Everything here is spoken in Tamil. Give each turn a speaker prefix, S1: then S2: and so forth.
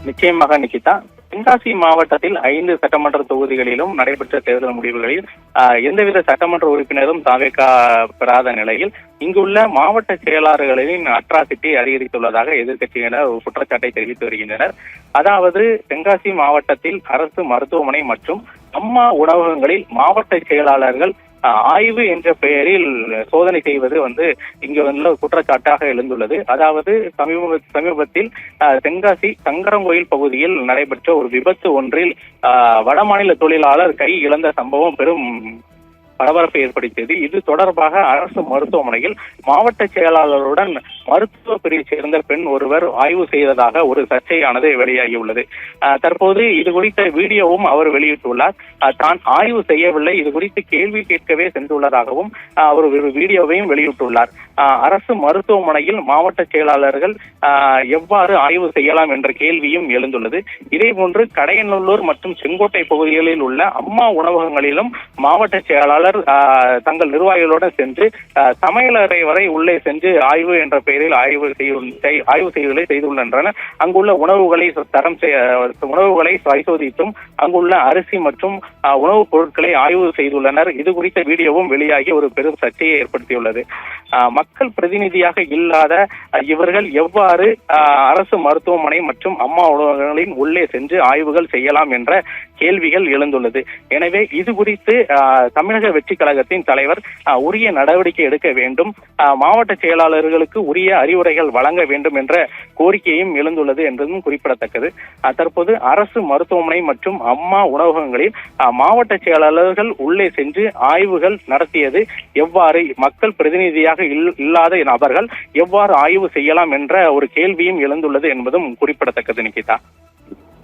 S1: நிச்சயமாக நிகிதா. தென்காசி மாவட்டத்தில் 5 சட்டமன்ற தொகுதிகளிலும் நடைபெற்ற தேர்தல் முடிவுகளில் எந்தவித சட்டமன்ற உறுப்பினரும் தாவேகா பெறாத நிலையில் இங்குள்ள மாவட்ட செயலாளர்களின் அட்ராசிட்டி அதிகரித்துள்ளதாக எதிர்க்கட்சியினர் குற்றச்சாட்டை தெரிவித்து வருகின்றனர். அதாவது தென்காசி மாவட்டத்தில் அரசு மருத்துவமனை மற்றும் அம்மா உணவகங்களில் மாவட்ட செயலாளர்கள் ஆய்வு என்ற பெயரில் சோதனை செய்வது இங்கு குற்றச்சாட்டாக எழுந்துள்ளது. அதாவது சமீபத்தில் தென்காசி சங்கரங்கோயில் பகுதியில் நடைபெற்ற ஒரு விபத்து ஒன்றில் வடமாநில தொழிலாளர் கை இழந்த சம்பவம் பெரும் பரபரப்பை ஏற்படுத்தியது. இது தொடர்பாக அரசு மருத்துவமனையில் மாவட்ட செயலாளருடன் மருத்துவ பிரிவை சேர்ந்த பெண் ஒருவர் ஆய்வு செய்ததாக ஒரு சர்ச்சையானது வெளியாகியுள்ளது. தற்போது இது குறித்த வீடியோவும் அவர் வெளியிட்டுள்ளார். தான் ஆய்வு செய்யவில்லை, இது குறித்து கேள்வி கேட்கவே சென்றுள்ளதாகவும் அவர் ஒரு வீடியோவையும் வெளியிட்டுள்ளார். அரசு மருத்துவமனையில் மாவட்ட செயலாளர்கள் எவ்வாறு ஆய்வு செய்யலாம் என்ற கேள்வியும் எழுந்துள்ளது. இதேபோன்று கடையநல்லூர் மற்றும் செங்கோட்டை பகுதிகளில் உள்ள அம்மா உணவகங்களிலும் மாவட்ட செயலாளர் தங்கள் நிர்வாகிகளுடன் சென்று சமையலறை வரை உள்ளே சென்று ஆய்வு என்ற பெயரில் ஆய்வு செய்வதை செய்துள்ளனர். அங்குள்ள உணவுகளை பரிசோதித்தும் அங்குள்ள அரிசி மற்றும் உணவுப் பொருட்களை ஆய்வு செய்துள்ளனர். இது குறித்த வீடியோவும் வெளியாகி ஒரு பெரும் சர்ச்சையை ஏற்படுத்தியுள்ளது. மக்கள் பிரதிநிதியாக இல்லாத இவர்கள் எவ்வாறு அரசு மருத்துவமனை மற்றும் அம்மா உணவகங்களின் உள்ளே சென்று ஆய்வுகள் செய்யலாம் என்ற கேள்விகள் எழுந்துள்ளது. எனவே இது குறித்து தமிழக வெற்றி கழகத்தின் தலைவர் உரிய நடவடிக்கை எடுக்க வேண்டும், மாவட்ட செயலாளர்களுக்கு உரிய அறிவுரைகள் வழங்க வேண்டும் என்ற கோரிக்கையும் எழுந்துள்ளது என்பதும் குறிப்பிடத்தக்கது. தற்போது அரசு மருத்துவமனை மற்றும் அம்மா உணவகங்களில் மாவட்ட செயலாளர்கள் உள்ளே சென்று ஆய்வுகள் நடத்தியது எவ்வாறு, மக்கள் பிரதிநிதியாக இல்லாத நபர்கள் எவ்வாறு ஆய்வு செய்யலாம் என்ற ஒரு கேள்வியும் எழுந்துள்ளது என்பதும் குறிப்பிடத்தக்கது. நிகிதா.